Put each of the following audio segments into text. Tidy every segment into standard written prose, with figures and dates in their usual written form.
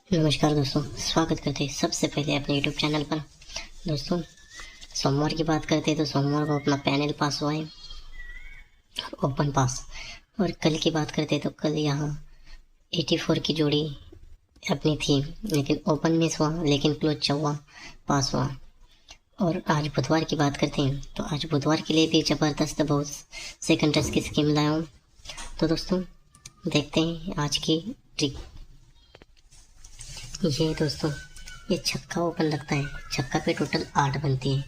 नमस्कार दोस्तों, स्वागत करते हैं सबसे पहले अपने यूट्यूब चैनल पर। दोस्तों, सोमवार की बात करते हैं तो सोमवार को अपना पैनल पास हुआ है, ओपन पास। और कल की बात करते हैं तो कल यहाँ 84 की जोड़ी अपनी थी, लेकिन ओपन मिस हुआ, लेकिन क्लोज 54 पास हुआ। और आज बुधवार की बात करते हैं तो आज बुधवार के लिए भी ज़बरदस्त बहुत सेकंड टच की स्कीम लाया हूँ। तो दोस्तों देखते हैं आज की ट्रिक। ये दोस्तों, ये छक्का ओपन लगता है, छक्का पे टोटल 8 बनती है,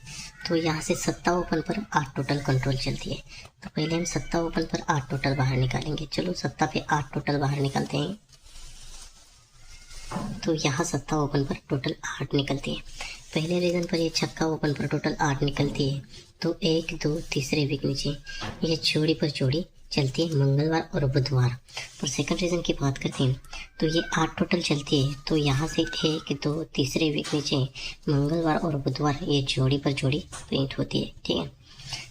तो यहाँ से सत्ता ओपन पर 8 टोटल कंट्रोल चलती है। तो पहले हम सत्ता ओपन पर 8 टोटल बाहर निकालेंगे। चलो सत्ता पे 8 टोटल बाहर निकालते हैं। तो यहाँ सत्ता ओपन पर टोटल 8 निकलती है। पहले रीजन पर ये छक्का ओपन पर टोटल 8 निकलती है, तो 1 2 तीसरे वीक नीचे ये जोड़ी पर जोड़ी चलती है मंगलवार और बुधवार। और सेकंड रीजन की बात करते हैं तो ये 8 टोटल चलती है, तो यहाँ से 1 2 तीसरे वीक नीचे मंगलवार और बुधवार ये जोड़ी पर जोड़ी प्रिंट होती है। ठीक है,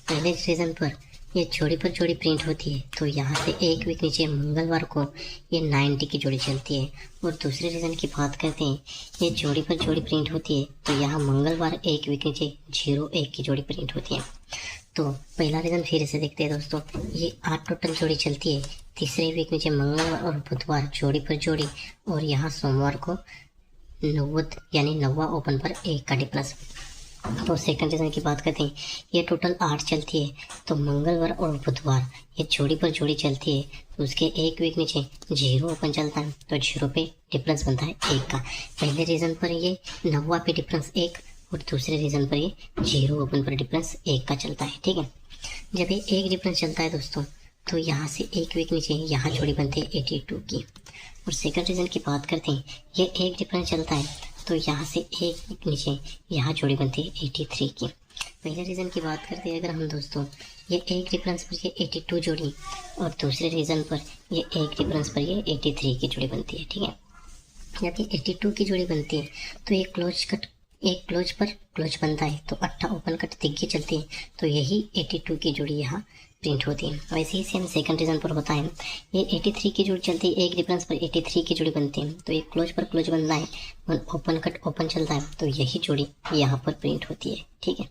पहले रीजन पर ये जोड़ी पर जोड़ी प्रिंट होती है, तो यहाँ से 1 वीक नीचे मंगलवार को ये 90 की जोड़ी चलती है। और दूसरे रीजन की बात करते हैं, ये जोड़ी पर जोड़ी प्रिंट होती है, तो यहाँ मंगलवार 1 वीक नीचे 01 की जोड़ी प्रिंट होती है। तो पहला रीजन फिर से देखते हैं दोस्तों, ये 8 टोटल जोड़ी चलती है, तीसरे वीक नीचे मंगलवार और बुधवार जोड़ी पर जोड़ी, और यहाँ सोमवार को 90 यानी 90 ओपन पर 1 का डिफरेंस। तो सेकंड रीजन की बात करते हैं, ये टोटल 8 चलती है, तो मंगलवार और बुधवार ये जोड़ी पर जोड़ी चलती है, तो उसके 1 वीक नीचे 0 ओपन चलता है, तो 0 पे डिफरेंस बनता है 1 का। पहले रीजन पर ये 90 पे डिफरेंस 1, और दूसरे रीजन पर ये 0 ओपन पर डिफरेंस 1 का चलता है। ठीक है, जब ये 1 डिफरेंस चलता है दोस्तों, तो यहाँ से 1 वीक नीचे यहाँ जोड़ी बनती है 82 की। और सेकंड रीजन की बात करते हैं, ये 1 डिफरेंस चलता है, तो यहाँ से 1 वीक नीचे यहाँ जोड़ी बनती है 83 की। पहले रीजन की बात करते हैं अगर हम दोस्तों, ये 1 डिफरेंस पर ये 82 जोड़ी, और दूसरे रीजन पर ये 1 डिफरेंस पर ये 83 की जोड़ी बनती है। ठीक है, जब ये 82 की जोड़ी बनती है, तो ये क्लोज कट एक क्लोज पर क्लोज बनता है, तो 8 ओपन कट तिग्गी चलती है, तो यही 82 की जोड़ी यहाँ प्रिंट होती है। वैसे ही सेम सेकंड रीजन पर होता है, ये 83 की जोड़ी चलती है, 1 डिफरेंस पर 83 की जोड़ी बनती है, तो एक क्लोज पर क्लोज बनता है, और ओपन कट ओपन चलता है, तो यही जोड़ी यहाँ पर प्रिंट होती है। ठीक है,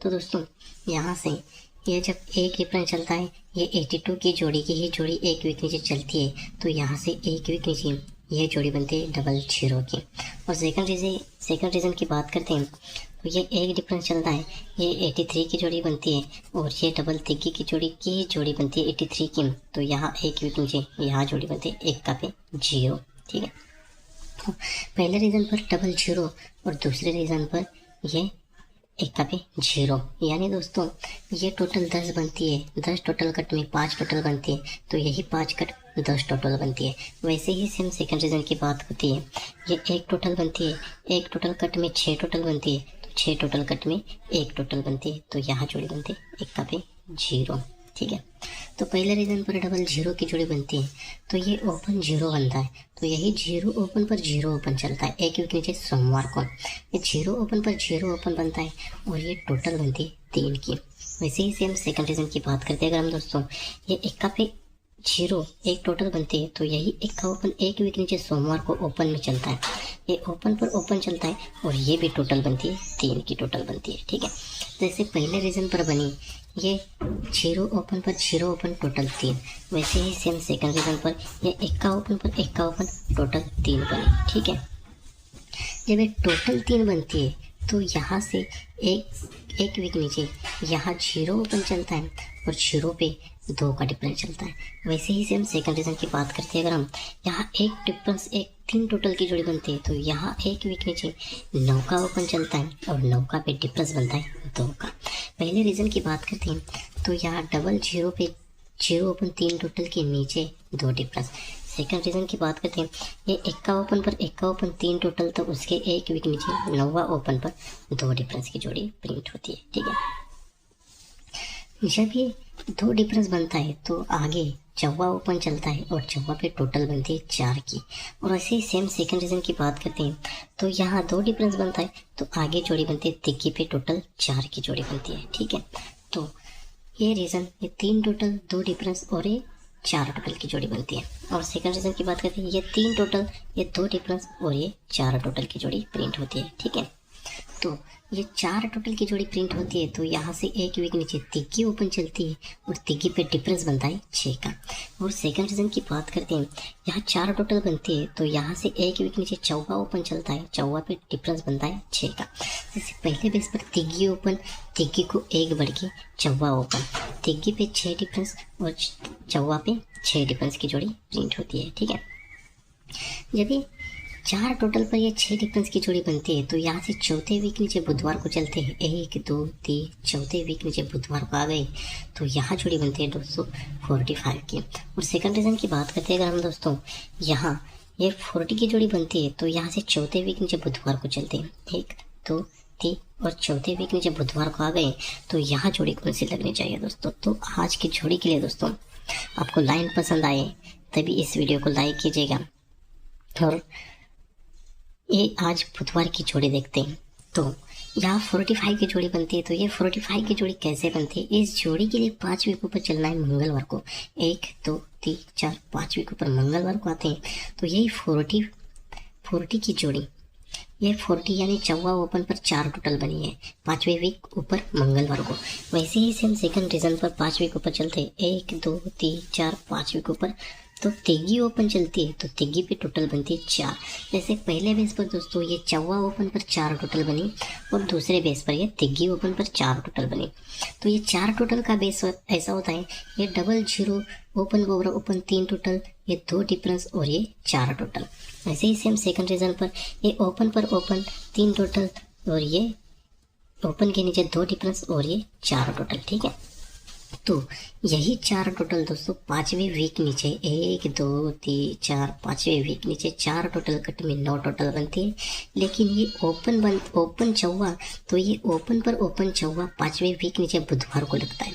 तो दोस्तों यहाँ से ये जब 1 डिफरेंस चलता है, ये 82 की जोड़ी की ही जोड़ी 1 वीक नीचे चलती है, तो यहाँ से 1 वीक नीचे ये जोड़ी बनती है 00 की। और सेकंड रीजन की बात करते हैं, तो ये 1 डिफरेंस चलता है, ये 83 की जोड़ी बनती है, और ये डबल तिग्गी की जोड़ी बनती है 83 की, तो यहाँ 1 वीक नीचे यहाँ जोड़ी बनती है 1 का पे 0। ठीक है, तो पहले रीजन पर 00 और दूसरे रीजन पर ये 1 का पे 0, यानी दोस्तों ये टोटल 10 बनती है, 10 टोटल कट में 5 टोटल बनती है, तो यही 5 कट 10 टोटल बनती है। वैसे ही सेम सेकंड रीजन की बात होती है, ये 1 टोटल बनती है, 1 टोटल कट में 6 टोटल बनती है, तो 6 टोटल कट में 1 टोटल बनती है, तो यहाँ जोड़ी बनती है 1 का पे 0। ठीक है, तो पहले रीजन पर 00 की जोड़ी बनती है, तो ये ओपन 0 बनता है, तो यही 0 ओपन पर 0 ओपन चलता है, 1 वीक नीचे सोमवार को ये 0 ओपन पर 0 ओपन बनता है, और ये टोटल बनती है 3 की। वैसे ही सेम सेकंड रीजन की बात करते हैं अगर हम दोस्तों, ये 1 का पे 0 1 टोटल बनती है, तो यही 1 का ओपन 1 वीक नीचे सोमवार को ओपन में चलता है, ये ओपन पर ओपन चलता है, और ये भी टोटल बनती है 3 की टोटल बनती है। ठीक है, जैसे पहले रीजन पर बनी ये 0 ओपन पर 0 ओपन टोटल 3, वैसे ही सेम सेकंड रीजन पर ये 1 का ओपन पर 1 का ओपन टोटल 3 बनी। ठीक है, जब ये टोटल 3 बनती है, तो यहाँ से एक वीक नीचे यहाँ 0 ओपन चलता है, और 0 पे 2 का डिफरेंस चलता है। वैसे ही सेम सेकंड रीजन की बात करते हैं अगर हम, यहाँ 1 डिफरेंस 3 टोटल की जोड़ी बनती है, तो यहाँ 1 वीक नीचे 9 का ओपन चलता है, और 9 का पे डिफरेंस बनता है 2 का। पहले रीजन की बात करते हैं, तो यहाँ 00 पे 0 ओपन 3 टोटल के नीचे 2 डिफरेंस। सेकंड रीजन की बात करते हैं, ये 1 का ओपन पर 1 का ओपन 3 टोटल, तो उसके 1 वीक नीचे 9वां ओपन पर 2 डिफरेंस की जोड़ी प्रिंट होती है। ठीक है, जब ये 2 डिफरेंस बनता है, तो आगे 4वां ओपन चलता है, और 4वां पे टोटल बनती है 4 की। और ऐसे ही सेम सेकंड रीजन की बात करते हैं, तो यहाँ 2 डिफरेंस बनता है, तो आगे जोड़ी बनती है तिग्गी पे टोटल 4 की जोड़ी बनती है। ठीक है, तो ये रीजन ये 3 टोटल 2 डिफरेंस और ये 4 टोटल की जोड़ी बनती है। और सेकंड रीजन की बात करते हैं, ये 3 टोटल, ये 2 डिफरेंस और ये 4 टोटल की जोड़ी प्रिंट होती है। ठीक है, तो ये 4 टोटल की जोड़ी प्रिंट होती है, तो यहाँ से एक वीक नीचे तिग्गी ओपन चलती है और तिग्गी पे डिफरेंस बनता है 6 का। और सेकंड रीजन की बात करते हैं, यहाँ 4 टोटल बनती है, तो यहाँ से एक वीक नीचे चौवा ओपन चलता है, चौवा पे डिफरेंस बनता है 6 का। जैसे पहले बेस पर तिग्गी ओपन, तिग्गी को 1 बढ़ के चौवा ओपन, तिग्गी पे 6 डिफरेंस और चौवा पे 6 डिफरेंस की जोड़ी प्रिंट होती है। ठीक है, जब ये 4 टोटल पर ये 6 डिफरेंस की जोड़ी बनती है, तो यहाँ से चौथे वीक नीचे बुधवार को चलते हैं, 1 2 3, चौथे वीक नीचे बुधवार को आ गए, तो यहाँ जोड़ी बनती है दोस्तों 45 की। और सेकंड रीजन की बात करते हैं अगर हम दोस्तों, यहाँ ये 40 की जोड़ी बनती है, तो यहाँ से चौथे वीक नीचे बुधवार को चलते हैं, 1 2 3 और चौथे वीक नीचे बुधवार को आ गए, तो यहाँ जोड़ी कौन सी लगनी चाहिए दोस्तों। तो आज की जोड़ी के लिए दोस्तों आपको लाइन पसंद आए तभी इस वीडियो को लाइक कीजिएगा। और ये आज बुधवार की जोड़ी देखते हैं, तो यहाँ 45 की जोड़ी बनती है, तो ये 45 की जोड़ी कैसे बनती है। इस जोड़ी के लिए 5 वीक ऊपर चलना है मंगलवार को, 1 2 3 4 5 वीक ऊपर मंगलवार को आते हैं, तो यही 40 की जोड़ी, ये 40 यानी चौवा ओपन पर 4 टोटल बनी है 5वें वीक ऊपर मंगलवार को। वैसे ही सेम सेकंड रीजन पर 5 वीक ऊपर चलते हैं, 1 2 3 4 5 वीक ऊपर, तो तिग्गी ओपन चलती है, तो तिग्गी पे टोटल बनती है 4। जैसे पहले बेस पर दोस्तों ये चौवा ओपन पर 4 टोटल बनी और दूसरे बेस पर ये तिग्गी ओपन पर 4 टोटल बनी, तो ये 4 टोटल का बेस ऐसा होता है, ये double zero open over open 3 total, ये 2 डिफरेंस और ये 4 टोटल। वैसे ही सेम सेकंड रीजन पर ये ओपन पर ओपन 3 टोटल और ये ओपन के नीचे 2 डिफरेंस और ये 4 टोटल। ठीक है, तो यही 4 टोटल दोस्तों 5वें वीक नीचे 1 2 3 4 5वें वीक नीचे 4 टोटल कट में 9 टोटल बनती है। लेकिन ये ओपन चौवा, तो ये ओपन पर ओपन चौवा 5वें वीक नीचे बुधवार को लगता है,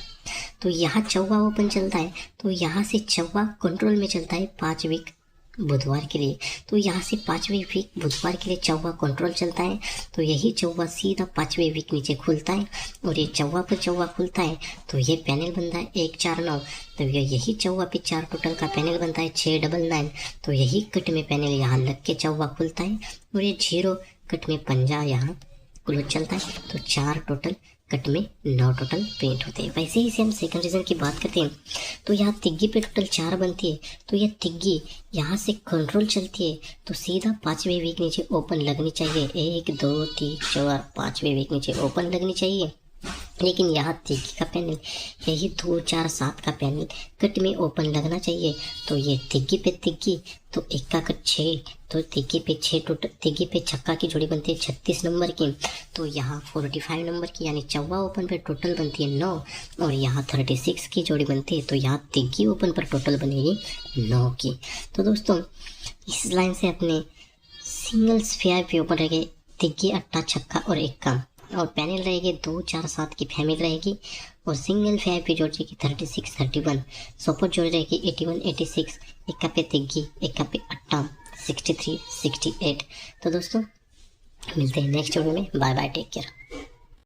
तो यहाँ चौवा ओपन चलता है, तो यहाँ से चौवा कंट्रोल में चलता है 5 वीक बुधवार के लिए, तो यहाँ से 5वें वीक बुधवार के लिए चौवा कंट्रोल चलता है, तो यही चौवा सीधा 5वें वीक नीचे खुलता है और ये चौवा पर चौवा खुलता है, तो ये पैनल बनता है 1 4 9, तो यही चौवा पे 4 टोटल का पैनल बनता है 6 9 9, तो यही कट में पैनल यहाँ लग के चौवा खुलता है और ये 0 कट में पंजा यहाँ क्लोज चलता है, तो 4 टोटल कट में 9 टोटल प्रिंट होते हैं। वैसे ही से हम सेकंड रीजन की बात करते हैं, तो यहाँ तिग्गी पे टोटल 4 बनती है, तो ये तिग्गी यहाँ से कंट्रोल चलती है, तो सीधा 5वें वीक नीचे ओपन लगनी चाहिए, 1 2 3 4 5वें वीक नीचे ओपन लगनी चाहिए। लेकिन यहाँ तिग्गी का पैनल यही 2 4 7 का पैनल कट में ओपन लगना चाहिए, तो ये तिग्गी पे तिग्गी, तो 1 का कट 6, तो तिग्गी पे 6 टोटल, तिग्गी पे छक्का की जोड़ी बनती है 36 नंबर की, तो यहाँ 45 नंबर की यानी चौवा ओपन पे टोटल बनती है 9 और यहाँ 36 की जोड़ी बनती है, तो यहाँ तिग्गी ओपन पर टोटल बनेगी 9 की। तो दोस्तों इस लाइन से अपने सिंगल्स फेयर पे ओपन रहेगी तिग्गी अट्टा छक्का और 1 का, और पैनल रहेगी 2 4 7 की फैमिली रहेगी, और सिंगल फेयर पे जोड़ रहेगी 36 31, सपोर्ट जोड़ रहेगी 81 86, 1 का पे तिग्गी 1 का पे अट्टा 63 68। तो दोस्तों मिलते हैं नेक्स्ट वीडियो में, बाय बाय, टेक केयर।